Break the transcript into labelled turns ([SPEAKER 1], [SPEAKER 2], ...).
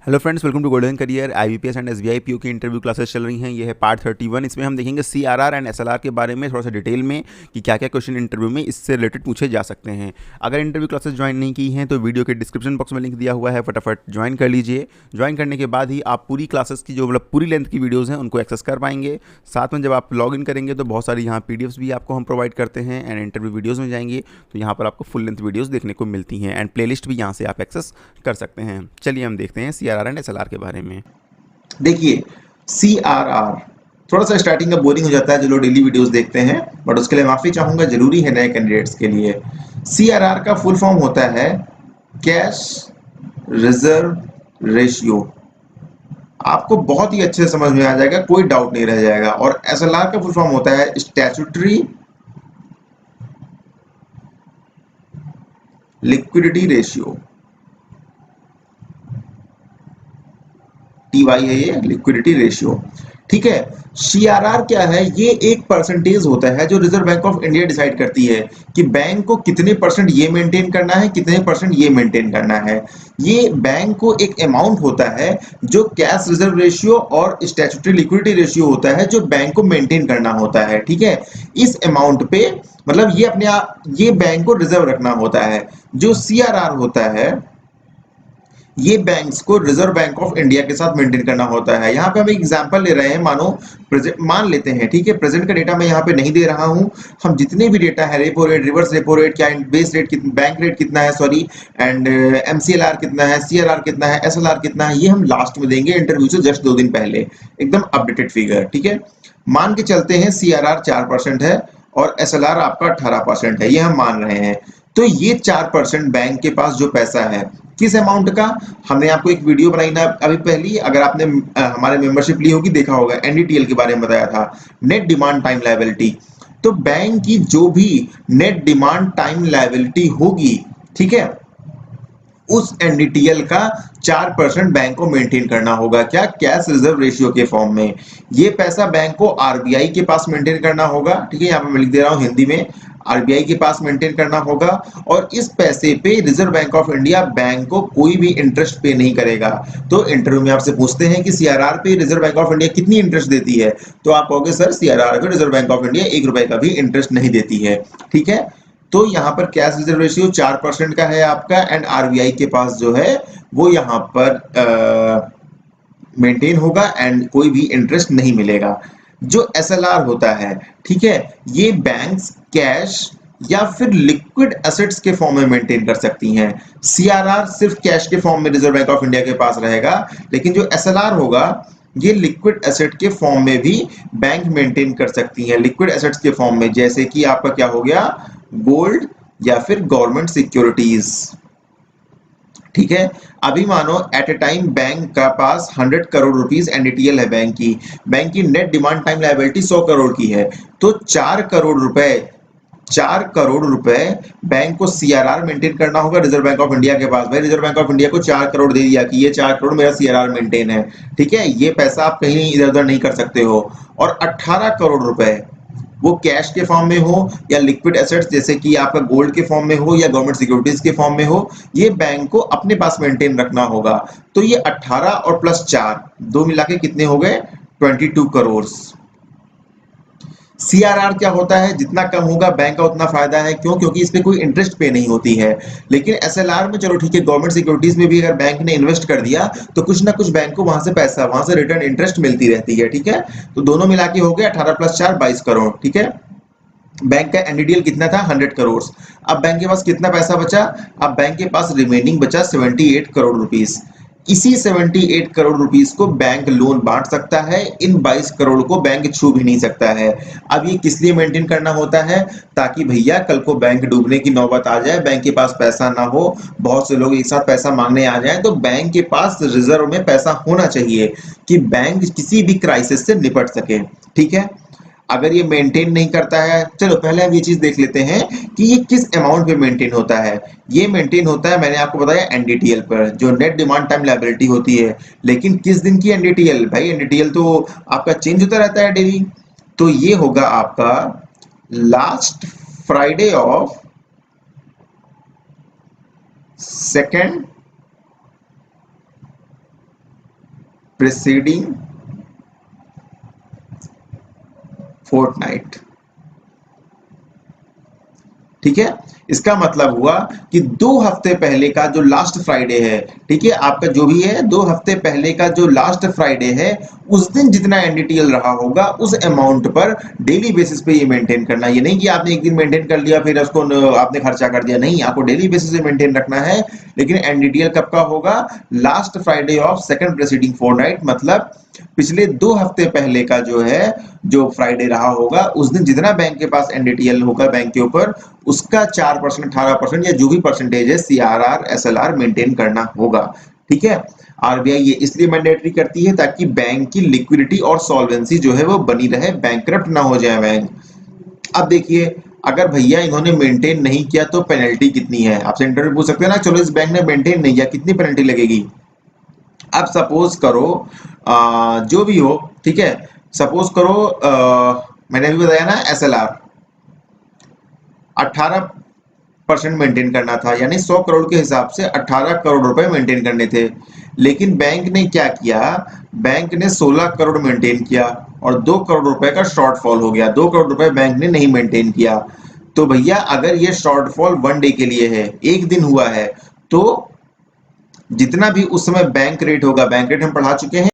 [SPEAKER 1] Hello friends, welcome to Golden Career. IBPS and SBI PO की interview classes चल रही हैं। ये है पार्ट 31। इसमें हम देखेंगे सीआरआर एंड एसएलआर के बारे में थोड़ा सा डिटेल में कि क्या क्या क्वेश्चन इंटरव्यू में इससे रिलेटेड पूछे जा सकते हैं। अगर इंटरव्यू क्लासेस ज्वाइन नहीं की हैं तो वीडियो के डिस्क्रिप्शन बॉक्स में लिंक दिया हुआ है, फटाफट ज्वाइन कर लीजिए। ज्वाइन करने के बाद ही आप पूरी क्लासेस की जो मतलब पूरी लेंथ की वीडियोज़ हैं उनको एक्सेस कर पाएंगे। साथ में जब आप लॉग इन करेंगे तो बहुत सारी यहाँ पीडीएफ्स भी आपको हम प्रोवाइड करते हैं। एंड इंटरव्यू वीडियोज़ में जाएंगे तो यहाँ पर आपको फुल लेंथ वीडियोज़ देखने को मिलती हैं एंड प्लेलिस्ट भी यहाँ से आप एक्सेस कर सकते हैं। चलिए हम देखते हैं सीआरआर एंड एसएलआर के बारे में।
[SPEAKER 2] देखिए, CRR थोड़ा सा स्टार्टिंग का बोरिंग हो जाता है जो लोग डेली वीडियोस देखते हैं, बट उसके लिए माफी चाहूंगा, जरूरी है नए कैंडिडेट्स के लिए। CRR का फुल फॉर्म होता है कैश रिजर्व रेशियो। आपको बहुत ही अच्छे से समझ में आ जाएगा, कोई डाउट नहीं रह जाएगा। और SLR का फुल फॉर्म होता है स्टैट्यूटरी लिक्विडिटी रेशियो। TY है ये, लिक्विडिटी रेशियो। ठीक है। CRR क्या है? ये एक परसेंटेज होता है जो reserve bank of India decide करती है कि बैंक को कितने परसेंट ये मेंटेन करना है, कितने परसेंट ये मेंटेन करना है। ये बैंक को एक अमाउंट होता है जो कैश रिजर्व रेशियो और स्टैट्यूटरी लिक्विडिटी रेशियो होता है जो बैंक को मेंटेन करना होता है। ठीक है। इस अमाउंट पे मतलब ये अपने आप ये बैंक को रिजर्व रखना होता है। जो CRR होता है ये बैंक्स को रिजर्व बैंक ऑफ इंडिया के साथ मेंटेन करना होता है। यहाँ पे हम एक एग्जांपल ले रहे हैं, मान लेते हैं। ठीक है, प्रेजेंट का डेटा मैं यहाँ पे नहीं दे रहा हूँ। हम जितने भी डेटा है, repo rate, reverse repo rate, क्या बेस रेट कितना, बैंक रेट कितना है, सॉरी, एंड MCLR कितना है, CRR कितना है, SLR कितना है, ये हम लास्ट में देंगे इंटरव्यू से जस्ट 2 दिन पहले, एकदम अपडेटेड फिगर। ठीक है। मान के चलते हैं CRR 4% है और SLR आपका 18% है, ये हम मान रहे हैं। तो ये 4% बैंक के पास जो पैसा है, किस अमाउंट का, हमने आपको एक वीडियो बनाई ना अभी पहली, अगर आपने हमारे मेंबरशिप ली होगी, देखा होगा, NDTL के बारे में बताया था, नेट डिमांड टाइम लायबिलिटी। तो बैंक की जो भी नेट डिमांड टाइम लायबिलिटी होगी, ठीक है, उस NDTL का 4% बैंक को मेंटेन करना होगा। क्या? कैश रिजर्व रेशियो के फॉर्म में। ये पैसा बैंक को RBI के पास मेंटेन करना होगा। ठीक है, यहाँ पे मैं लिख दे रहा हूँ हिंदी में, RBI के पास मेंटेन करना होगा। और इस पैसे पे reserve bank of India bank को कोई भी इंटरेस्ट पे नहीं करेगा। तो इंटरव्यू में आपसे पूछते हैं कि CRR पे रिजर्व बैंक ऑफ इंडिया कितनी इंटरेस्ट देती है, तो आप कहोगे सर CRR पे रिजर्व बैंक ऑफ इंडिया 1 रुपए का भी इंटरेस्ट नहीं देती है। ठीक है। तो यहाँ पर कैश रिजर्व रेशियो 4% का है आपका, एंड RBI के पास जो है वो यहाँ पर मेंटेन होगा एंड कोई भी इंटरेस्ट नहीं मिलेगा। जो SLR होता है, ठीक है, ये बैंक्स कैश या फिर लिक्विड एसेट्स के फॉर्म में मेंटेन कर सकती हैं। CRR सिर्फ कैश के फॉर्म में रिजर्व बैंक ऑफ इंडिया के पास रहेगा, लेकिन जो SLR होगा ये लिक्विड एसेट के फॉर्म में भी बैंक मेंटेन कर सकती हैं। लिक्विड एसेट्स के फॉर्म में जैसे कि आपका क्या हो गया, गोल्ड या फिर गवर्नमेंट सिक्योरिटीज। ठीक है। अभी मानो एट ए टाइम बैंक का पास 100 करोड़ रुपीस NDTL है बैंक की net demand time liability 100 crore की है। तो 4 करोड़ रुपए बैंक को CRR मेंटेन करना होगा रिजर्व बैंक ऑफ इंडिया के पास। भाई रिजर्व बैंक ऑफ इंडिया को 4 करोड़ दे दिया कि ये 4 करोड़ मेरा CRR मेंटेन है। ठीक है, ये पैसा आप कहीं इधर उधर नहीं कर सकते हो। और 18 करोड़ रुपए वो कैश के फॉर्म में हो या लिक्विड एसेट्स जैसे कि आपका गोल्ड के फॉर्म में हो या गवर्नमेंट सिक्योरिटीज के फॉर्म में हो, ये बैंक को अपने पास मेंटेन रखना होगा। तो ये 18 और प्लस 4 दो मिला के कितने हो गए, 22 करोड़। CRR क्या होता है? जितना कम होगा बैंक का उतना फायदा है। क्यों? क्योंकि इस पे कोई इंटरेस्ट पे नहीं होती है। लेकिन SLR में चलो ठीक है, गवर्नमेंट सिक्योरिटीज में भी अगर बैंक ने इन्वेस्ट कर दिया तो कुछ ना कुछ बैंक को वहां से पैसा, वहां से रिटर्न इंटरेस्ट मिलती रहती है। ठीक है, तो दोनों मिला के हो गया 18 प्लस 4 22 करोड़। ठीक है। बैंक का NDTL कितना था, 100 करोड़। अब बैंक के पास कितना पैसा बचा? अब बैंक के पास रिमेनिंग बचा 78 करोड़ रुपीस। इसी 78 करोड़ रुपीस को बैंक लोन बांट सकता है, इन 22 करोड़ को बैंक छू भी नहीं सकता है। अब ये किस लिए मेंटेन करना होता है? ताकि भैया कल को बैंक डूबने की नौबत आ जाए, बैंक के पास पैसा ना हो, बहुत से लोग एक साथ पैसा मांगने आ जाए, तो बैंक के पास रिजर्व में पैसा होना चाहिए कि बैंक किसी भी क्राइसिस से निपट सके। ठीक है। अगर ये मेंटेन नहीं करता है, चलो पहले हम ये चीज देख लेते हैं कि ये किस अमाउंट पे मेंटेन होता है। ये मेंटेन होता है, मैंने आपको बताया, NDTL पर, जो नेट डिमांड टाइम लायबिलिटी होती है। लेकिन किस दिन की NDTL? भाई NDTL तो आपका चेंज होता रहता है डेली। तो ये होगा आपका last Friday of second preceding fortnight. ठीक है, इसका मतलब हुआ कि 2 हफ्ते पहले का जो लास्ट फ्राइडे है, ठीक है, आपका जो भी है 2 हफ्ते पहले का जो लास्ट फ्राइडे है, उस दिन जितना एनडीटीएल रहा होगा उस अमाउंट पर डेली बेसिस पे ये मेंटेन करना। ये नहीं कि आपने एक दिन मेंटेन कर लिया फिर उसको आपने खर्चा कर दिया, नहीं, आपको डेली बेसिस पे मेंटेन रखना है। लेकिन एनडीटीएल कब का होगा? लास्ट फ्राइडे ऑफ सेकंड प्रेसीडिंग फोरनाइट, मतलब पिछले 2 हफ्ते पहले का जो है, जो फ्राइडे रहा होगा उस दिन जितना बैंक के पास एनडीटीएल होगा बैंक के ऊपर, उसका 4%, 18% या जो भी परसेंटेज है सीआरआर एसएलआर मेंटेन करना होगा। ठीक है, आरबीआई ये इसलिए मैंडेटरी करती है ताकि बैंक की लिक्विडिटी और सॉल्वेंसी जो है वो बनी रहे, बैंकरप्ट ना हो जाए बैंक। अब देखिए, अगर भैया इन्होंने मेंटेन नहीं किया तो पेनल्टी कितनी है? आपसे इंटरव्यू पूछ सकते हैं ना, चलो इस बैंक ने मेंटेन नहीं किया, कितनी पेनल्टी लगेगी? अब सपोज करो जो भी हो, ठीक है, सपोज करो मैंने अभी बताया ना एसएलआर 18% मेंटेन करना था, यानी 100 करोड़ के हिसाब से 18 करोड़ रुपए मेंटेन करने थे। लेकिन बैंक ने क्या किया? बैंक ने 16 करोड़ मेंटेन किया और 2 करोड़ रुपए का शॉर्टफॉल हो गया। 2 करोड़ रुपए बैंक ने नहीं मेंटेन किया। तो भैया अगर ये शॉर्टफॉल 1 डे के लिए है, एक दिन हुआ है, तो जितना भी उस समय बैंक रेट होगा, बैंक रेट हम पढ़ा चुके हैं,